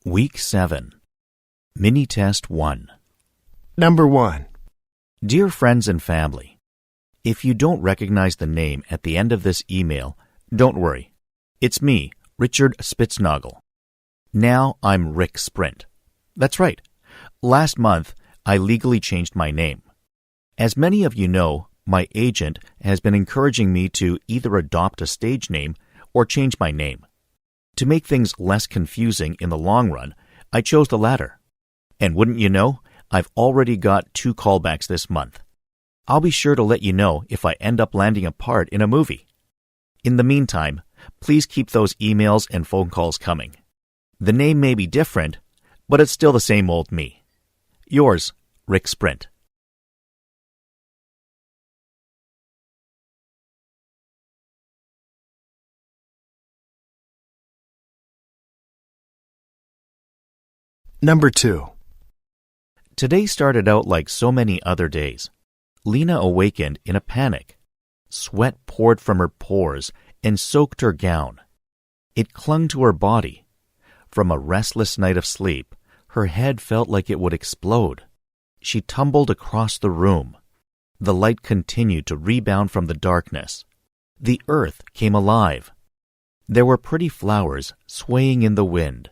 Week 7, Mini Test 1. Number 1. Dear friends and family, if you don't recognize the name at the end of this email, don't worry. It's me, Richard Spitznagel. Now I'm Rick Sprint. That's right. Last month, I legally changed my name. As many of you know, my agent has been encouraging me to either adopt a stage name or change my name. To make things less confusing in the long run, I chose the latter. And wouldn't you know, I've already got 2 callbacks this month. I'll be sure to let you know if I end up landing a part in a movie. In the meantime, please keep those emails and phone calls coming. The name may be different, but it's still the same old me. Yours, Rick Sprint. Number 2. Today started out like so many other days. Lena awakened in a panic. Sweat poured from her pores and soaked her gown. It clung to her body. From a restless night of sleep, her head felt like it would explode. She tumbled across the room. The light continued to rebound from the darkness. The earth came alive. There were pretty flowers swaying in the wind.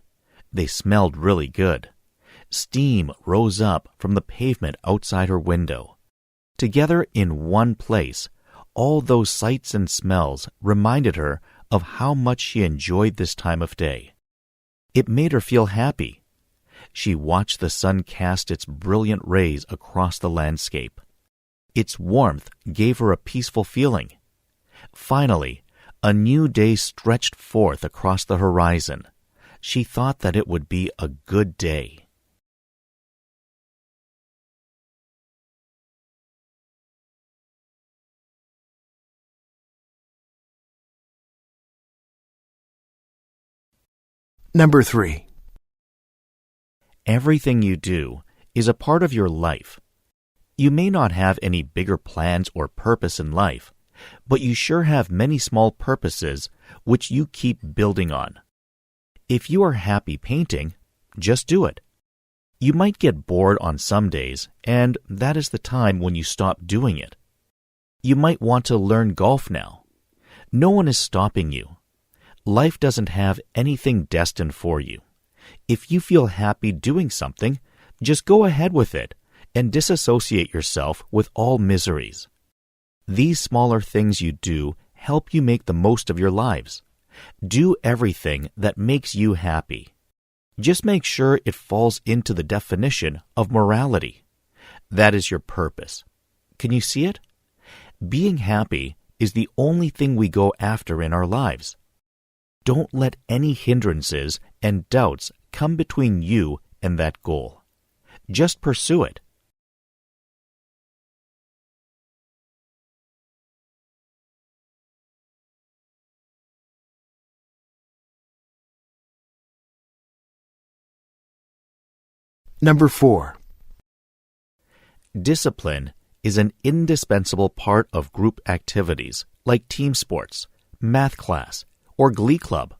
They smelled really good. Steam rose up from the pavement outside her window. Together in one place, all those sights and smells reminded her of how much she enjoyed this time of day. It made her feel happy. She watched the sun cast its brilliant rays across the landscape. Its warmth gave her a peaceful feeling. Finally, a new day stretched forth across the horizon. She thought that it would be a good day. Number 3. Everything you do is a part of your life. You may not have any bigger plans or purpose in life, but you sure have many small purposes which you keep building on. If you are happy painting, just do it. You might get bored on some days, and that is the time when you stop doing it. You might want to learn golf now. No one is stopping you. Life doesn't have anything destined for you. If you feel happy doing something, just go ahead with it and disassociate yourself with all miseries. These smaller things you do help you make the most of your lives. Do everything that makes you happy. Just make sure it falls into the definition of morality. That is your purpose. Can you see it? Being happy is the only thing we go after in our lives. Don't let any hindrances and doubts come between you and that goal. Just pursue it. Number 4. Discipline is an indispensable part of group activities like team sports, math class, or glee club.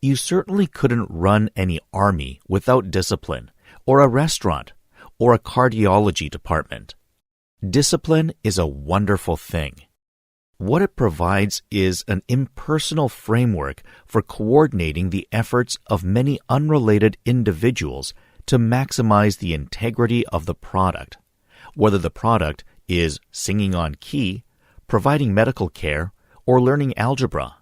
You certainly couldn't run any army without discipline, or a restaurant, or a cardiology department. Discipline is a wonderful thing. What it provides is an impersonal framework for coordinating the efforts of many unrelated individuals to maximize the integrity of the product, whether the product is singing on key, providing medical care, or learning algebra.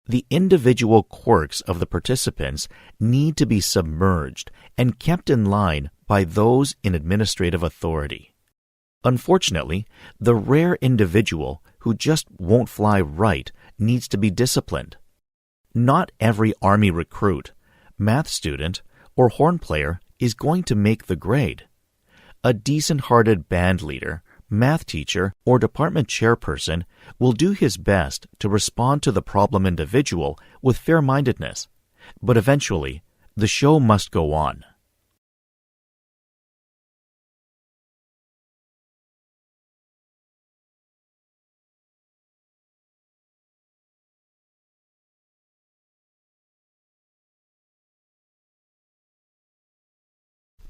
The individual quirks of the participants need to be submerged and kept in line by those in administrative authority. Unfortunately, the rare individual who just won't fly right needs to be disciplined. Not every Army recruit, math student, or horn player is going to make the grade. A decent-hearted band leader, math teacher, or department chairperson will do his best to respond to the problem individual with fair-mindedness, but eventually, the show must go on.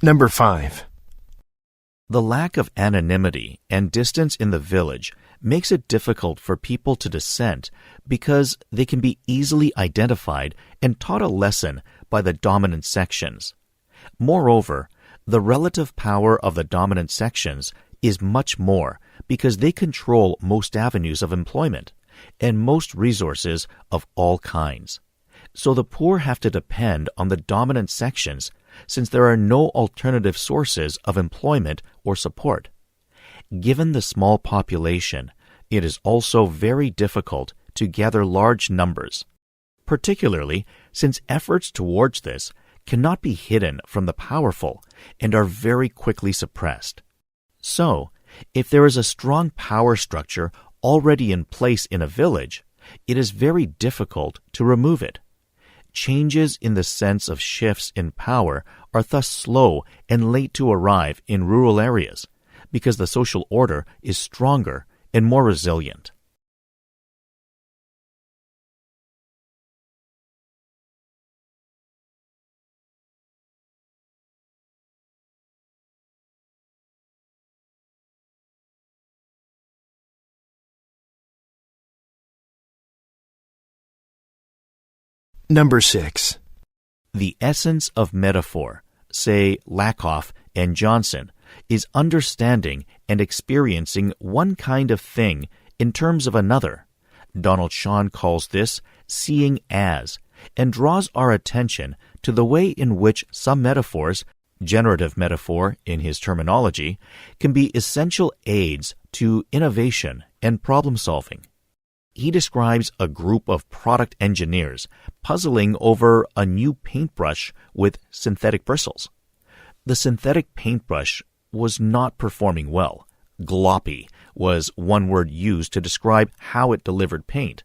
Number 5. The lack of anonymity and distance in the village makes it difficult for people to dissent because they can be easily identified and taught a lesson by the dominant sections. Moreover, the relative power of the dominant sections is much more because they control most avenues of employment and most resources of all kinds. So the poor have to depend on the dominant sections since there are no alternative sources of employment or support. Given the small population, it is also very difficult to gather large numbers, particularly since efforts towards this cannot be hidden from the powerful and are very quickly suppressed. So, if there is a strong power structure already in place in a village, it is very difficult to remove it. Changes in the sense of shifts in power are thus slow and late to arrive in rural areas because the social order is stronger and more resilient. Number 6. The essence of metaphor, say Lakoff and Johnson, is understanding and experiencing one kind of thing in terms of another. Donald Shawn calls this seeing as, and draws our attention to the way in which some metaphors, generative metaphor in his terminology, can be essential aids to innovation and problem solving. He describes a group of product engineers puzzling over a new paintbrush with synthetic bristles. The synthetic paintbrush was not performing well. Gloppy was one word used to describe how it delivered paint,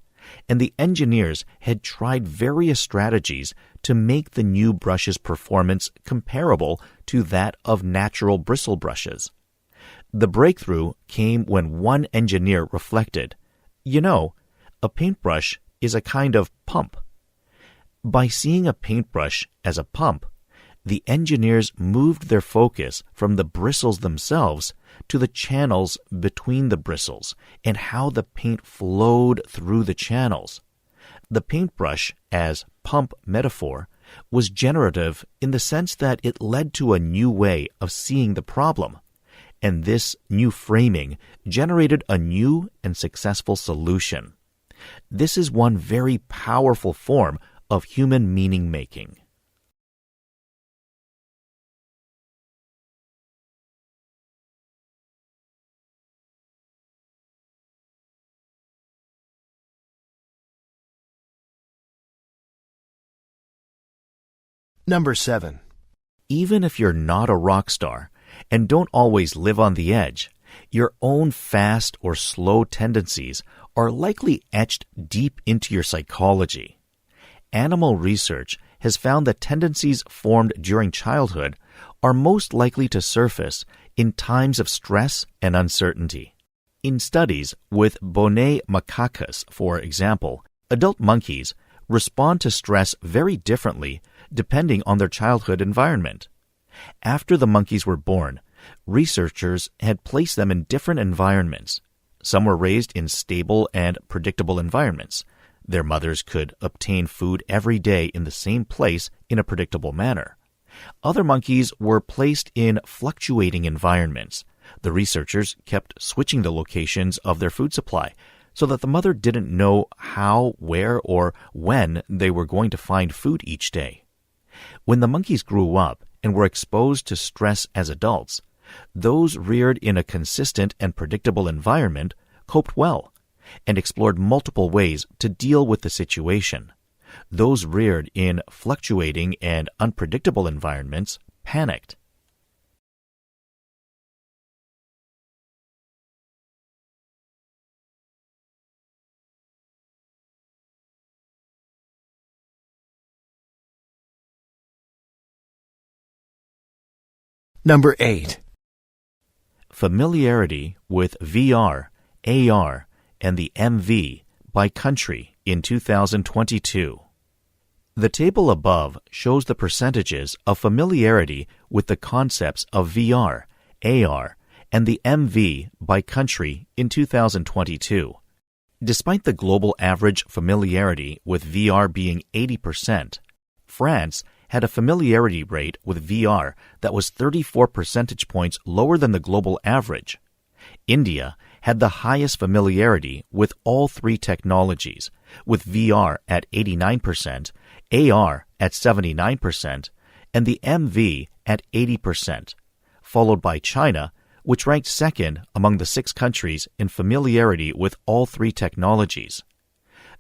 and the engineers had tried various strategies to make the new brush's performance comparable to that of natural bristle brushes. The breakthrough came when one engineer reflected, a paintbrush is a kind of pump. By seeing a paintbrush as a pump, the engineers moved their focus from the bristles themselves to the channels between the bristles and how the paint flowed through the channels. The paintbrush as pump metaphor was generative in the sense that it led to a new way of seeing the problem, and this new framing generated a new and successful solution. This is one very powerful form of human meaning-making. Number 7. Even if you're not a rock star and don't always live on the edge, your own fast or slow tendencies are likely etched deep into your psychology. Animal research has found that tendencies formed during childhood are most likely to surface in times of stress and uncertainty. In studies with Bonnet macacus, for example, adult monkeys respond to stress very differently depending on their childhood environment. After the monkeys were born, researchers had placed them in different environments. Some were raised in stable and predictable environments. Their mothers could obtain food every day in the same place in a predictable manner. Other monkeys were placed in fluctuating environments. The researchers kept switching the locations of their food supply so that the mother didn't know how, where, or when they were going to find food each day. When the monkeys grew up and were exposed to stress as adults, those reared in a consistent and predictable environment coped well and explored multiple ways to deal with the situation. Those reared in fluctuating and unpredictable environments panicked. Number 8. Familiarity with VR, AR, and the MV by country in 2022. The table above shows the percentages of familiarity with the concepts of VR, AR, and the MV by country in 2022. Despite the global average familiarity with VR being 80%, France had a familiarity rate with VR that was 34 percentage points lower than the global average. India had the highest familiarity with all three technologies, with VR at 89%, AR at 79%, and the MV at 80%, followed by China, which ranked second among the 6 countries in familiarity with all three technologies.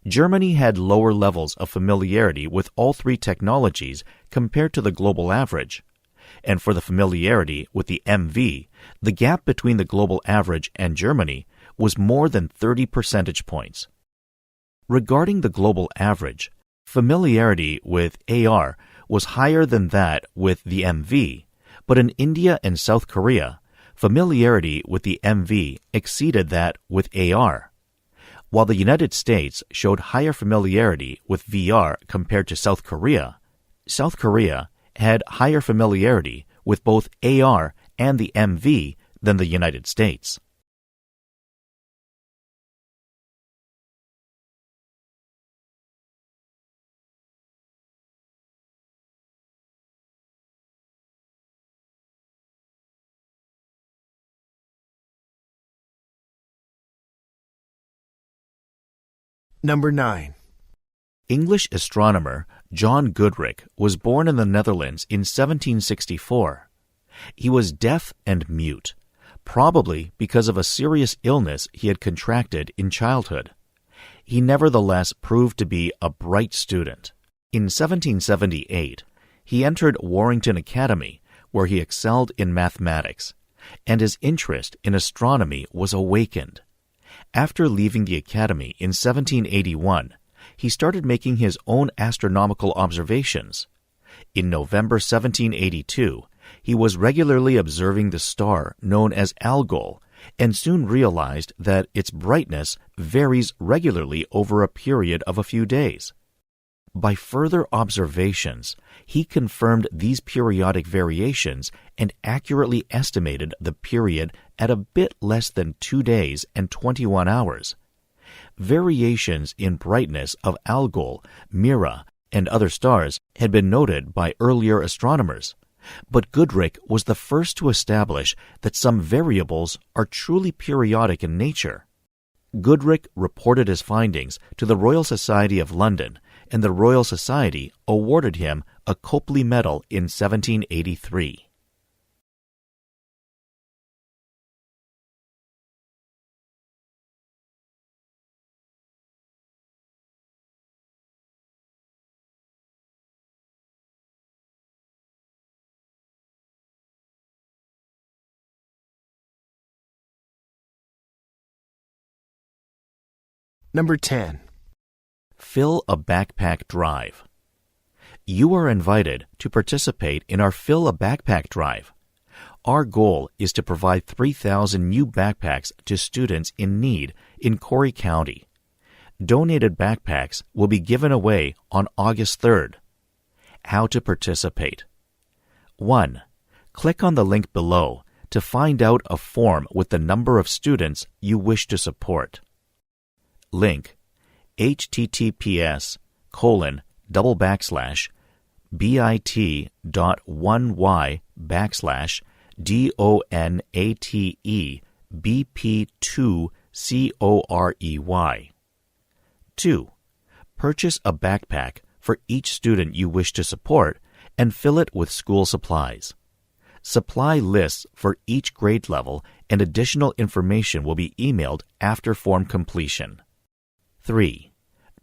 Germany had lower levels of familiarity with all three technologies compared to the global average. And for the familiarity with the MV, the gap between the global average and Germany was more than 30 percentage points. Regarding the global average, familiarity with AR was higher than that with the MV, but in India and South Korea, familiarity with the MV exceeded that with AR. While the United States showed higher familiarity with VR compared to South Korea had higher familiarity with both AR and the MV than the United States. Number 9. English astronomer John Goodricke was born in the Netherlands in 1764. He was deaf and mute, probably because of a serious illness he had contracted in childhood. He nevertheless proved to be a bright student. In 1778, he entered Warrington Academy, where he excelled in mathematics, and his interest in astronomy was awakened. After leaving the academy in 1781, he started making his own astronomical observations. In November 1782, he was regularly observing the star known as Algol and soon realized that its brightness varies regularly over a period of a few days. By further observations, he confirmed these periodic variations and accurately estimated the period at a bit less than 2 days and 21 hours. Variations in brightness of Algol, Mira, and other stars had been noted by earlier astronomers, but Goodricke was the first to establish that some variables are truly periodic in nature. Goodricke reported his findings to the Royal Society of London, and the Royal Society awarded him a Copley Medal in 1783. Number 10. Fill a backpack drive. You are invited to participate in our Fill a Backpack drive. Our goal is to provide 3,000 new backpacks to students in need in Corry County. Donated backpacks will be given away on August 3rd. How to participate. 1. Click on the link below to find out a form with the number of students you wish to support. Link: bit.1y/bit.donatebp2corey. 2. Purchase a backpack for each student you wish to support and fill it with school supplies. Supply lists for each grade level and additional information will be emailed after form completion. 3.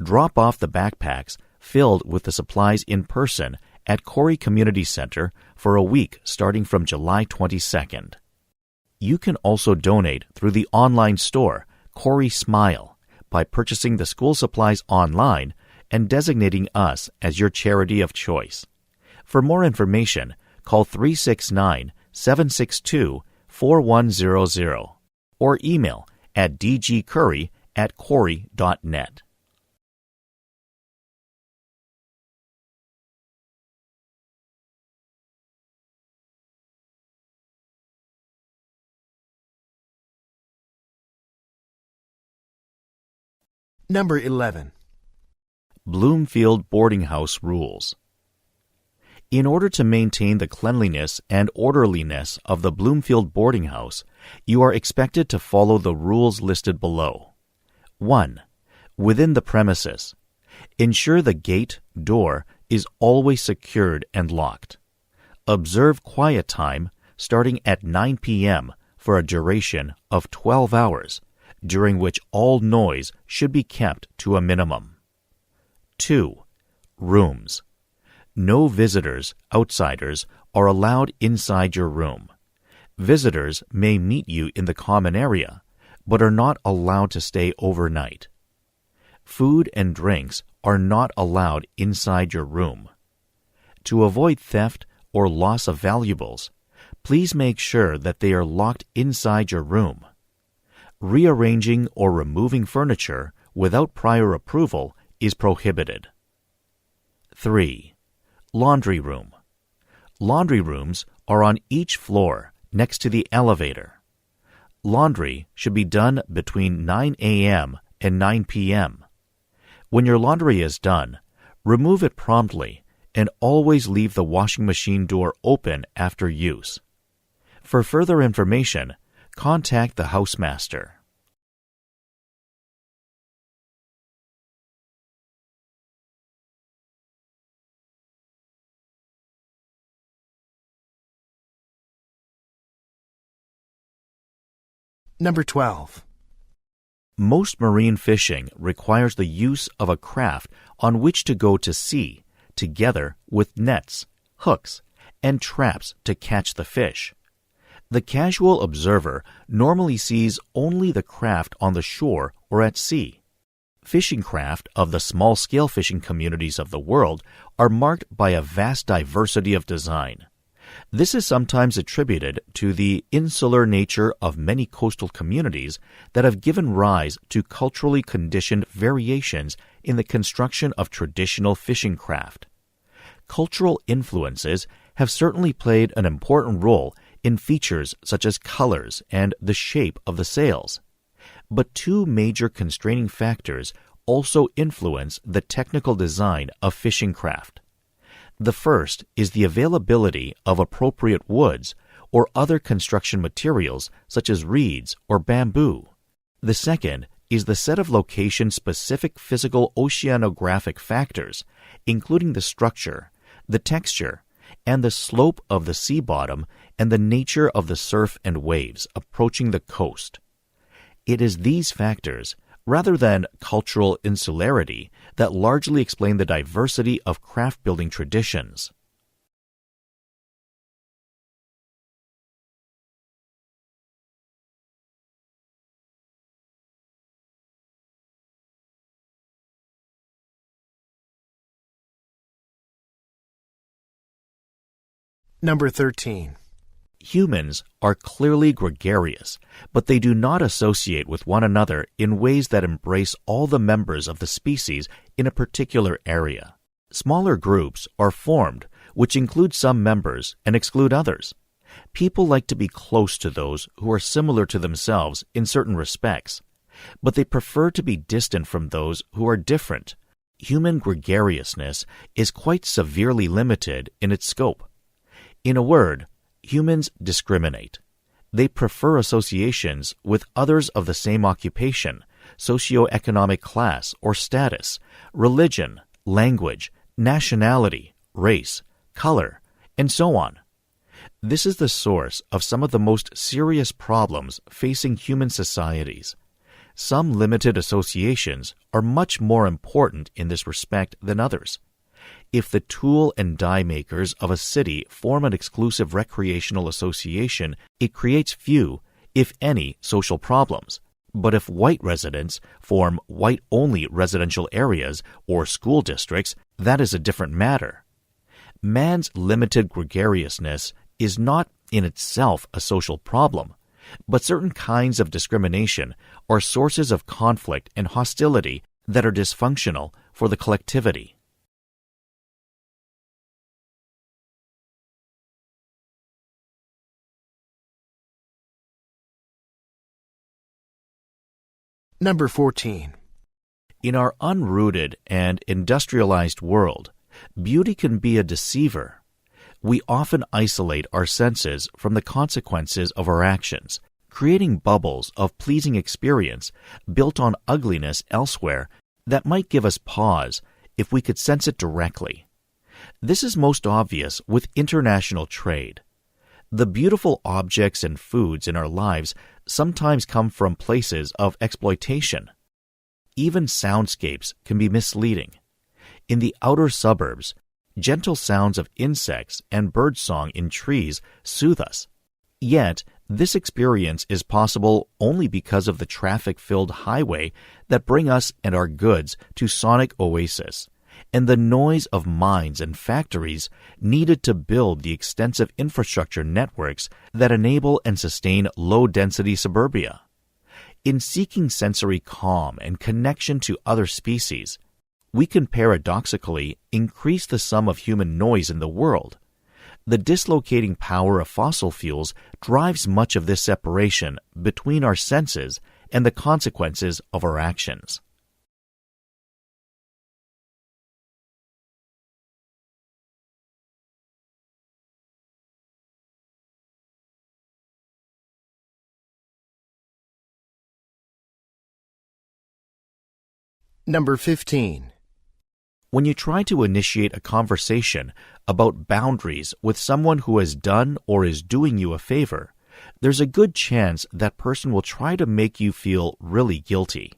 Drop off the backpacks filled with the supplies in person at Corry Community Center for a week starting from July 22nd. You can also donate through the online store, Corry Smile, by purchasing the school supplies online and designating us as your charity of choice. For more information, call 369-762-4100 or email at dgcurry@corry.net. Number 11. Bloomfield boarding house rules. In order to maintain the cleanliness and orderliness of the Bloomfield boarding house, you are expected to follow the rules listed below. 1. Within the premises, ensure the gate, door, is always secured and locked. Observe quiet time starting at 9 p.m. for a duration of 12 hours, during which all noise should be kept to a minimum. 2. Rooms. No visitors, outsiders, are allowed inside your room. Visitors may meet you in the common area, but are not allowed to stay overnight. Food and drinks are not allowed inside your room. To avoid theft or loss of valuables, please make sure that they are locked inside your room. Rearranging or removing furniture without prior approval is prohibited. 3. Laundry room. Laundry rooms are on each floor next to the elevator. Laundry should be done between 9 a.m. and 9 p.m. When your laundry is done, remove it promptly and always leave the washing machine door open after use. For further information, contact the housemaster. Number 12. Most marine fishing requires the use of a craft on which to go to sea, together with nets, hooks, and traps to catch the fish. The casual observer normally sees only the craft on the shore or at sea. Fishing craft of the small-scale fishing communities of the world are marked by a vast diversity of design. This is sometimes attributed to the insular nature of many coastal communities that have given rise to culturally conditioned variations in the construction of traditional fishing craft. Cultural influences have certainly played an important role in features such as colors and the shape of the sails. But two major constraining factors also influence the technical design of fishing craft. The first is the availability of appropriate woods or other construction materials such as reeds or bamboo. The second is the set of location-specific physical oceanographic factors, including the structure, the texture, and the slope of the sea bottom and the nature of the surf and waves approaching the coast. It is these factors, rather than cultural insularity, that largely explain the diversity of craft-building traditions. Number 13. Humans are clearly gregarious, but they do not associate with one another in ways that embrace all the members of the species in a particular area. Smaller groups are formed, which include some members and exclude others. People like to be close to those who are similar to themselves in certain respects, but they prefer to be distant from those who are different. Human gregariousness is quite severely limited in its scope. In a word, humans discriminate. They prefer associations with others of the same occupation, socioeconomic class or status, religion, language, nationality, race, color, and so on. This is the source of some of the most serious problems facing human societies. Some limited associations are much more important in this respect than others. If the tool and die makers of a city form an exclusive recreational association, it creates few, if any, social problems. But if white residents form white-only residential areas or school districts, that is a different matter. Man's limited gregariousness is not in itself a social problem, but certain kinds of discrimination are sources of conflict and hostility that are dysfunctional for the collectivity. Number 14. In our unrooted and industrialized world, beauty can be a deceiver. We often isolate our senses from the consequences of our actions, creating bubbles of pleasing experience built on ugliness elsewhere that might give us pause if we could sense it directly. This is most obvious with international trade. The beautiful objects and foods in our lives sometimes come from places of exploitation. Even soundscapes can be misleading. In the outer suburbs, gentle sounds of insects and birdsong in trees soothe us. Yet, this experience is possible only because of the traffic-filled highway that bring us and our goods to sonic oasis, and the noise of mines and factories needed to build the extensive infrastructure networks that enable and sustain low-density suburbia. In seeking sensory calm and connection to other species, we can paradoxically increase the sum of human noise in the world. The dislocating power of fossil fuels drives much of this separation between our senses and the consequences of our actions. Number 15. When you try to initiate a conversation about boundaries with someone who has done or is doing you a favor, there's a good chance that person will try to make you feel really guilty.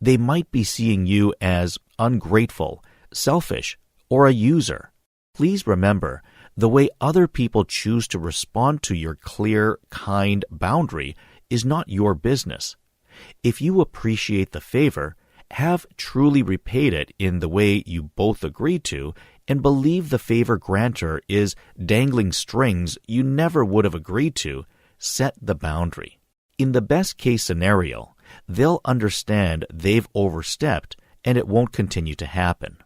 They might be seeing you as ungrateful, selfish, or a user. Please remember, the way other people choose to respond to your clear, kind boundary is not your business. If you appreciate the favor, have truly repaid it in the way you both agreed to, and believe the favor grantor is dangling strings you never would have agreed to, set the boundary. In the best-case scenario, they'll understand they've overstepped and it won't continue to happen.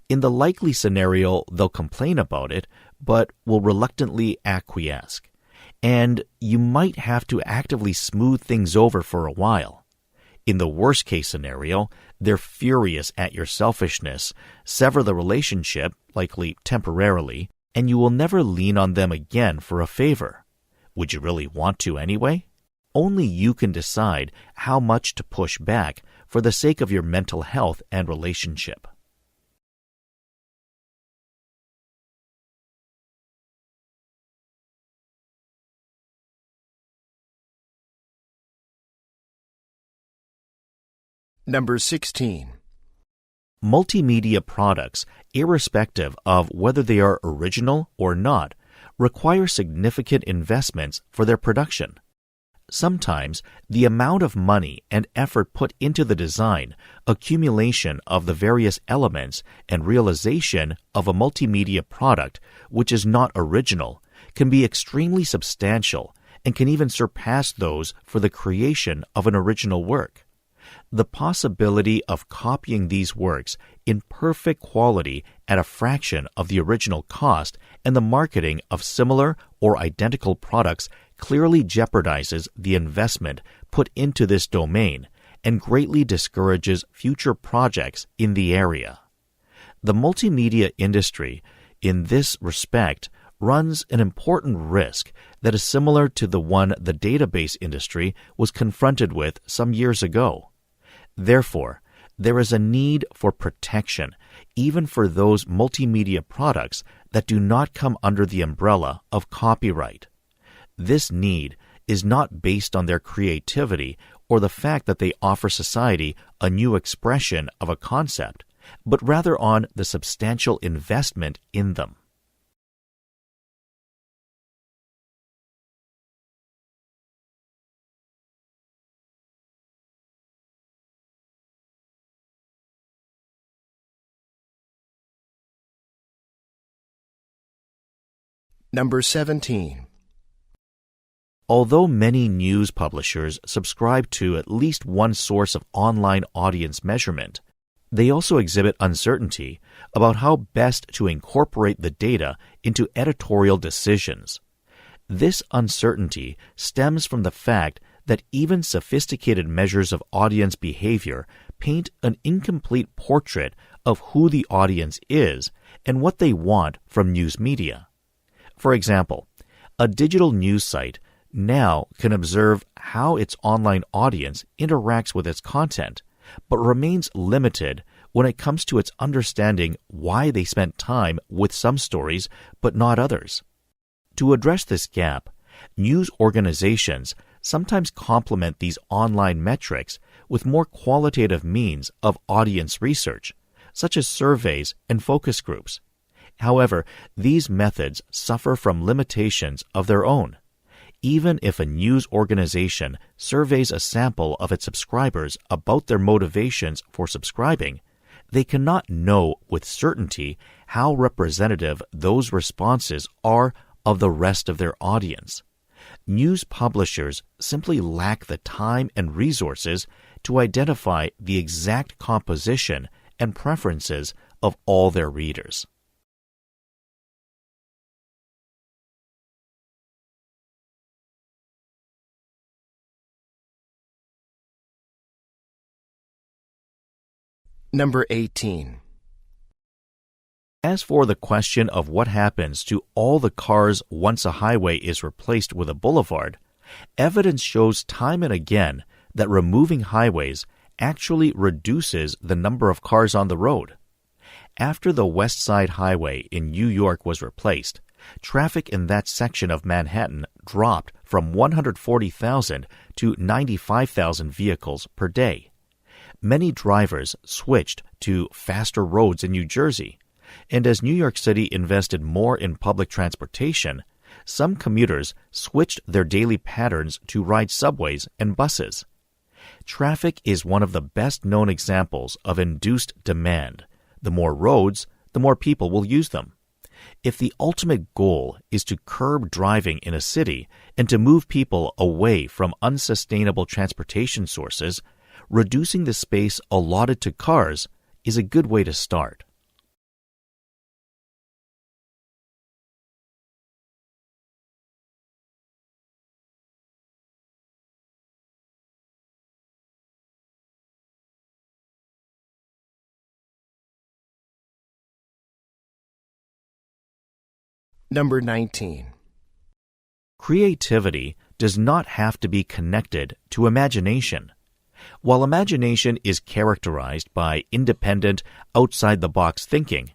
In the likely scenario, they'll complain about it, but will reluctantly acquiesce. And you might have to actively smooth things over for a while. In the worst-case scenario, they're furious at your selfishness, sever the relationship, likely temporarily, and you will never lean on them again for a favor. Would you really want to anyway? Only you can decide how much to push back for the sake of your mental health and relationship. Number 16. Multimedia products, irrespective of whether they are original or not, require significant investments for their production. Sometimes, the amount of money and effort put into the design, accumulation of the various elements, and realization of a multimedia product which is not original can be extremely substantial and can even surpass those for the creation of an original work. The possibility of copying these works in perfect quality at a fraction of the original cost and the marketing of similar or identical products clearly jeopardizes the investment put into this domain and greatly discourages future projects in the area. The multimedia industry, in this respect, runs an important risk that is similar to the one the database industry was confronted with some years ago. Therefore, there is a need for protection, even for those multimedia products that do not come under the umbrella of copyright. This need is not based on their creativity or the fact that they offer society a new expression of a concept, but rather on the substantial investment in them. Number 17. Although many news publishers subscribe to at least one source of online audience measurement, they also exhibit uncertainty about how best to incorporate the data into editorial decisions. This uncertainty stems from the fact that even sophisticated measures of audience behavior paint an incomplete portrait of who the audience is and what they want from news media. For example, a digital news site now can observe how its online audience interacts with its content, but remains limited when it comes to its understanding why they spent time with some stories but not others. To address this gap, news organizations sometimes complement these online metrics with more qualitative means of audience research, such as surveys and focus groups. However, these methods suffer from limitations of their own. Even if a news organization surveys a sample of its subscribers about their motivations for subscribing, they cannot know with certainty how representative those responses are of the rest of their audience. News publishers simply lack the time and resources to identify the exact composition and preferences of all their readers. Number 18. As for the question of what happens to all the cars once a highway is replaced with a boulevard, evidence shows time and again that removing highways actually reduces the number of cars on the road. After the West Side Highway in New York was replaced, traffic in that section of Manhattan dropped from 140,000 to 95,000 vehicles per day. Many drivers switched to faster roads in New Jersey, and as New York City invested more in public transportation, some commuters switched their daily patterns to ride subways and buses. Traffic is one of the best-known examples of induced demand. The more roads, the more people will use them. If the ultimate goal is to curb driving in a city and to move people away from unsustainable transportation sources, reducing the space allotted to cars is a good way to start. Number 19. Creativity does not have to be connected to imagination. While imagination is characterized by independent, outside-the-box thinking,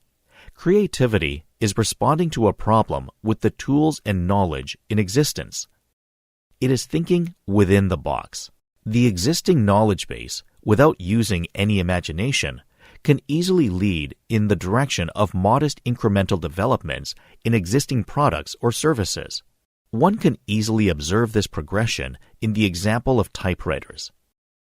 creativity is responding to a problem with the tools and knowledge in existence. It is thinking within the box. The existing knowledge base, without using any imagination, can easily lead in the direction of modest incremental developments in existing products or services. One can easily observe this progression in the example of typewriters.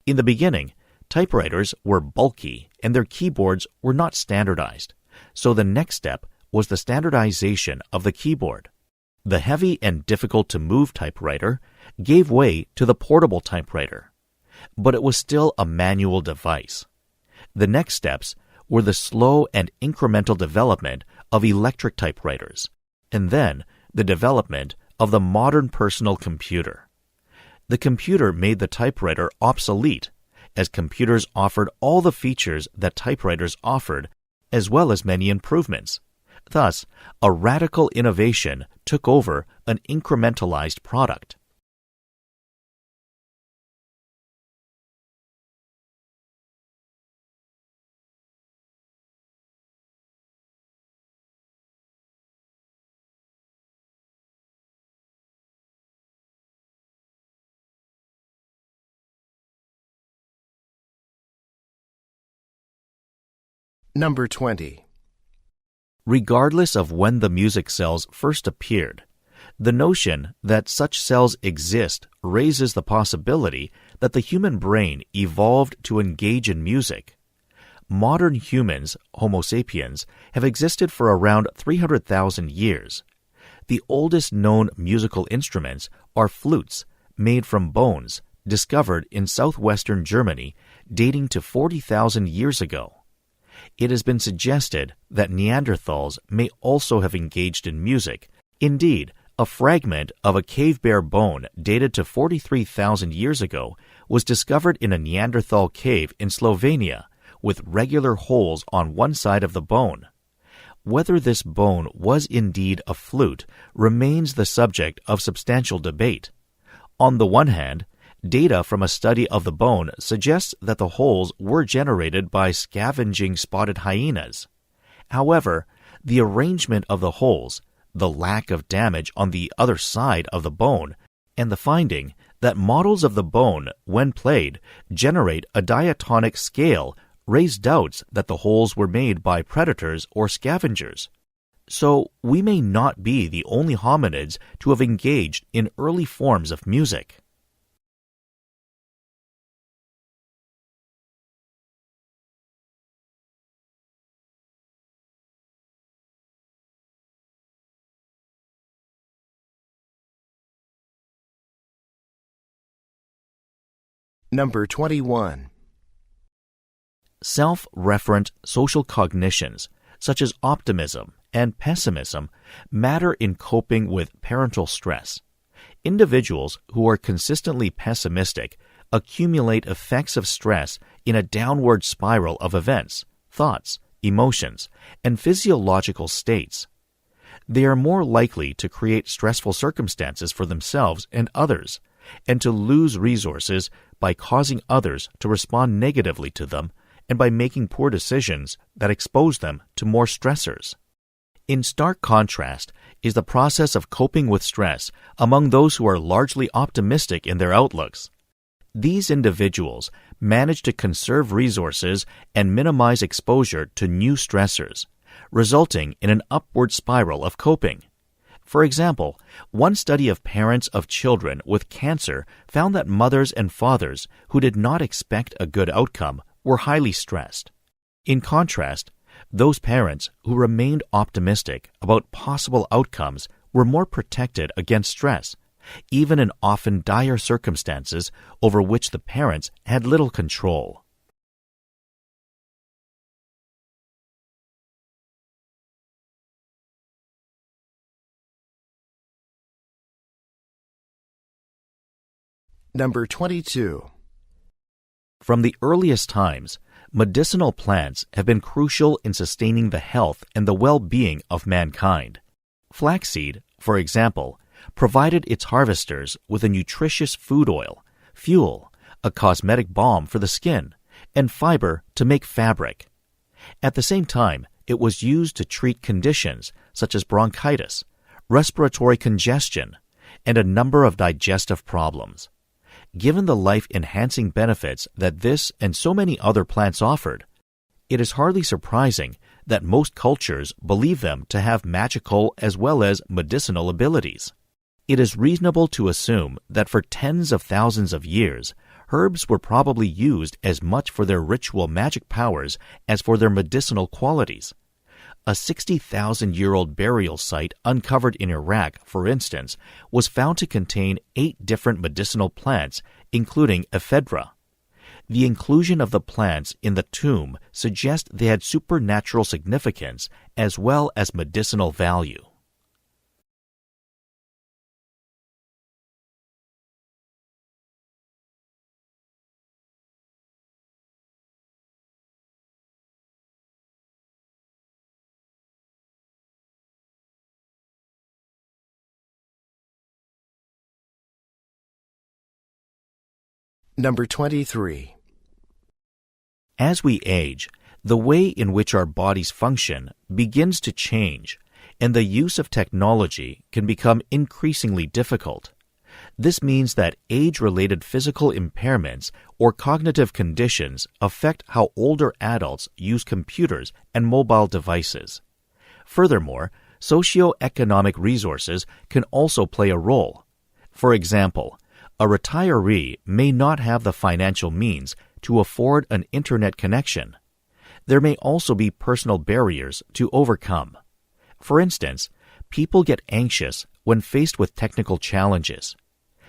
In the beginning, typewriters were bulky and their keyboards were not standardized, so the next step was the standardization of the keyboard. The heavy and difficult-to-move typewriter gave way to the portable typewriter, but it was still a manual device. The next steps were the slow and incremental development of electric typewriters, and then the development of the modern personal computer. The computer made the typewriter obsolete, as computers offered all the features that typewriters offered, as well as many improvements. Thus, a radical innovation took over an incrementalized product. Number 20. Regardless of when the music cells first appeared, the notion that such cells exist raises the possibility that the human brain evolved to engage in music. Modern humans, Homo sapiens, have existed for around 300,000 years. The oldest known musical instruments are flutes made from bones discovered in southwestern Germany dating to 40,000 years ago. It has been suggested that Neanderthals may also have engaged in music. Indeed, a fragment of a cave bear bone dated to 43,000 years ago was discovered in a Neanderthal cave in Slovenia with regular holes on one side of the bone. Whether this bone was indeed a flute remains the subject of substantial debate. On the one hand, data from a study of the bone suggests that the holes were generated by scavenging spotted hyenas. However, the arrangement of the holes, the lack of damage on the other side of the bone, and the finding that models of the bone, when played, generate a diatonic scale raise doubts that the holes were made by predators or scavengers. So we may not be the only hominids to have engaged in early forms of music. Number 21. Self-referent social cognitions, such as optimism and pessimism, matter in coping with parental stress. Individuals who are consistently pessimistic accumulate effects of stress in a downward spiral of events, thoughts, emotions, and physiological states. They are more likely to create stressful circumstances for themselves and others, and to lose resources by causing others to respond negatively to them and by making poor decisions that expose them to more stressors. In stark contrast is the process of coping with stress among those who are largely optimistic in their outlooks. These individuals manage to conserve resources and minimize exposure to new stressors, resulting in an upward spiral of coping. For example, one study of parents of children with cancer found that mothers and fathers who did not expect a good outcome were highly stressed. In contrast, those parents who remained optimistic about possible outcomes were more protected against stress, even in often dire circumstances over which the parents had little control. Number 22. From the earliest times, medicinal plants have been crucial in sustaining the health and the well-being of mankind. Flaxseed, for example, provided its harvesters with a nutritious food oil, fuel, a cosmetic balm for the skin, and fiber to make fabric. At the same time, it was used to treat conditions such as bronchitis, respiratory congestion, and a number of digestive problems. Given the life-enhancing benefits that this and so many other plants offered, it is hardly surprising that most cultures believe them to have magical as well as medicinal abilities. It is reasonable to assume that for tens of thousands of years, herbs were probably used as much for their ritual magic powers as for their medicinal qualities. A 60,000-year-old burial site uncovered in Iraq, for instance, was found to contain 8 different medicinal plants, including ephedra. The inclusion of the plants in the tomb suggests they had supernatural significance as well as medicinal value. Number 23. As we age, the way in which our bodies function begins to change, and the use of technology can become increasingly difficult. This means that age-related physical impairments or cognitive conditions affect how older adults use computers and mobile devices. Furthermore, socioeconomic resources can also play a role. For example, a retiree may not have the financial means to afford an internet connection. There may also be personal barriers to overcome. For instance, people get anxious when faced with technical challenges.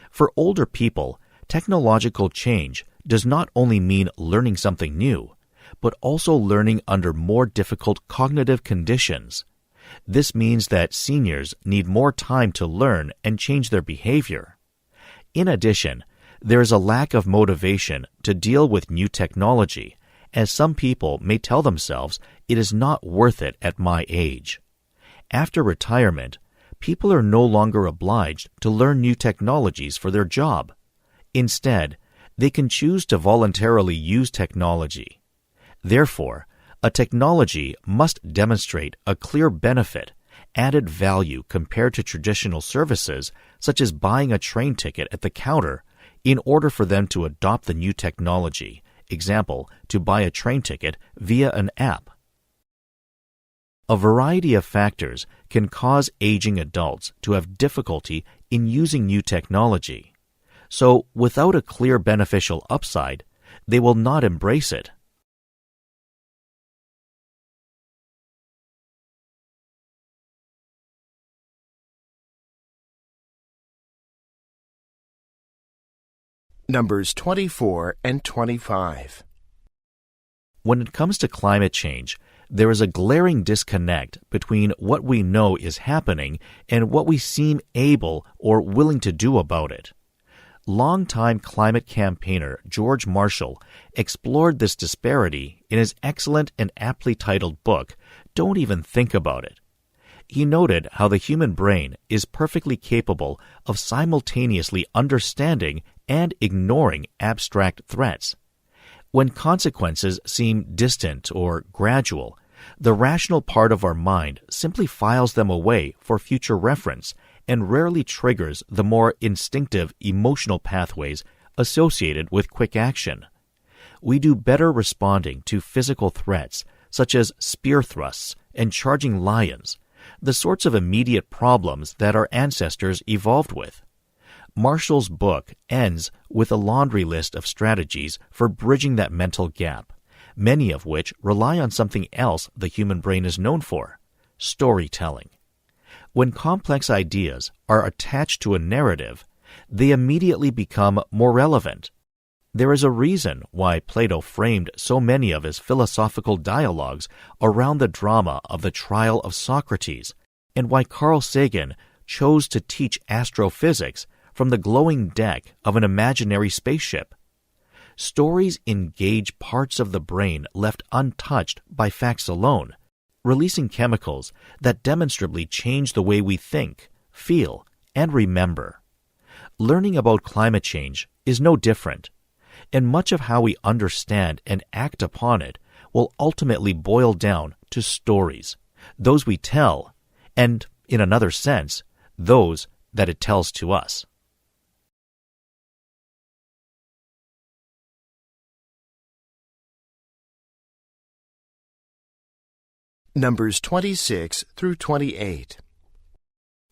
For older people, technological change does not only mean learning something new, but also learning under more difficult cognitive conditions. This means that seniors need more time to learn and change their behavior. In addition, there is a lack of motivation to deal with new technology, as some people may tell themselves it is not worth it at my age. After retirement, people are no longer obliged to learn new technologies for their job. Instead, they can choose to voluntarily use technology. Therefore, a technology must demonstrate a clear benefit, added value compared to traditional services such as buying a train ticket at the counter in order for them to adopt the new technology, example, to buy a train ticket via an app. A variety of factors can cause aging adults to have difficulty in using new technology. So, without a clear beneficial upside, they will not embrace it. Numbers 24 and 25. When it comes to climate change, there is a glaring disconnect between what we know is happening and what we seem able or willing to do about it. Longtime climate campaigner George Marshall explored this disparity in his excellent and aptly titled book, Don't Even Think About It. He noted how the human brain is perfectly capable of simultaneously understanding and ignoring abstract threats. When consequences seem distant or gradual, the rational part of our mind simply files them away for future reference and rarely triggers the more instinctive emotional pathways associated with quick action. We do better responding to physical threats such as spear thrusts and charging lions, the sorts of immediate problems that our ancestors evolved with. Marshall's book ends with a laundry list of strategies for bridging that mental gap, many of which rely on something else the human brain is known for: storytelling. When complex ideas are attached to a narrative, they immediately become more relevant. There is a reason why Plato framed so many of his philosophical dialogues around the drama of the trial of Socrates, and why Carl Sagan chose to teach astrophysics from the glowing deck of an imaginary spaceship. Stories engage parts of the brain left untouched by facts alone, releasing chemicals that demonstrably change the way we think, feel, and remember. Learning about climate change is no different, and much of how we understand and act upon it will ultimately boil down to stories, those we tell, and, in another sense, those that it tells to us. Numbers 26 through 28.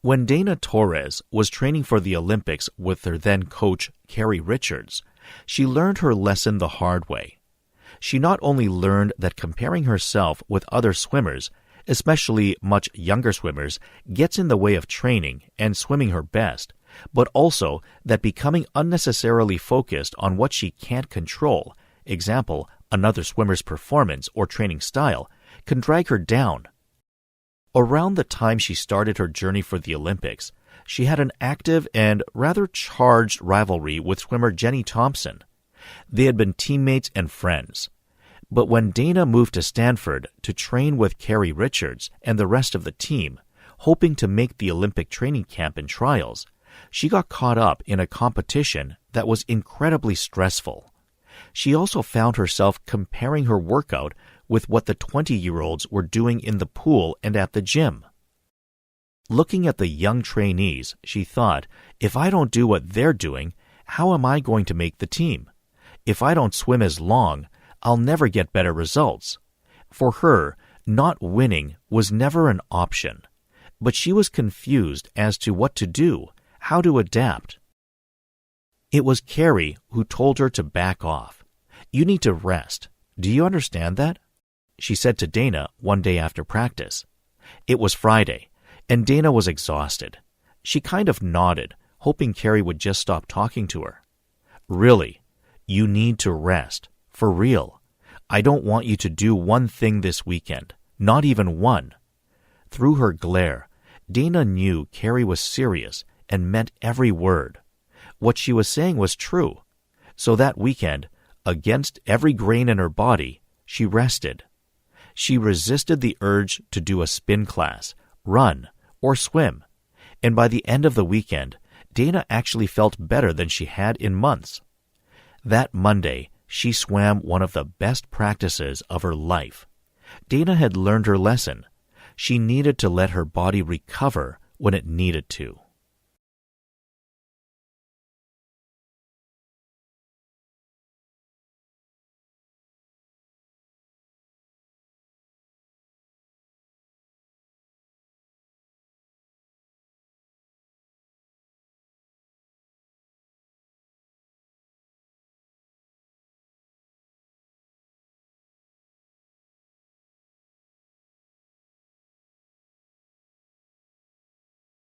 When Dana Torres was training for the Olympics with her then coach, Carrie Richards, she learned her lesson the hard way. She not only learned that comparing herself with other swimmers, especially much younger swimmers, gets in the way of training and swimming her best, but also that becoming unnecessarily focused on what she can't control, example, another swimmer's performance or training style, can drag her down. Around the time she started her journey for the Olympics, she had an active and rather charged rivalry with swimmer Jenny Thompson. They had been teammates and friends. But when Dana moved to Stanford to train with Carrie Richards and the rest of the team, hoping to make the Olympic training camp and trials, she got caught up in a competition that was incredibly stressful. She also found herself comparing her workout with what the 20-year-olds were doing in the pool and at the gym. Looking at the young trainees, she thought, if I don't do what they're doing, how am I going to make the team? If I don't swim as long, I'll never get better results. For her, not winning was never an option, but she was confused as to what to do, how to adapt. It was Carrie who told her to back off. You need to rest. Do you understand that? She said to Dana one day after practice. It was Friday, and Dana was exhausted. She kind of nodded, hoping Carrie would just stop talking to her. Really, you need to rest. For real. I don't want you to do one thing this weekend, not even one. Through her glare, Dana knew Carrie was serious and meant every word. what she was saying was true. So that weekend, against every grain in her body, she rested. She resisted the urge to do a spin class, run, or swim, and by the end of the weekend, Dana actually felt better than she had in months. That Monday, she swam one of the best practices of her life. Dana had learned her lesson. She needed to let her body recover when it needed to.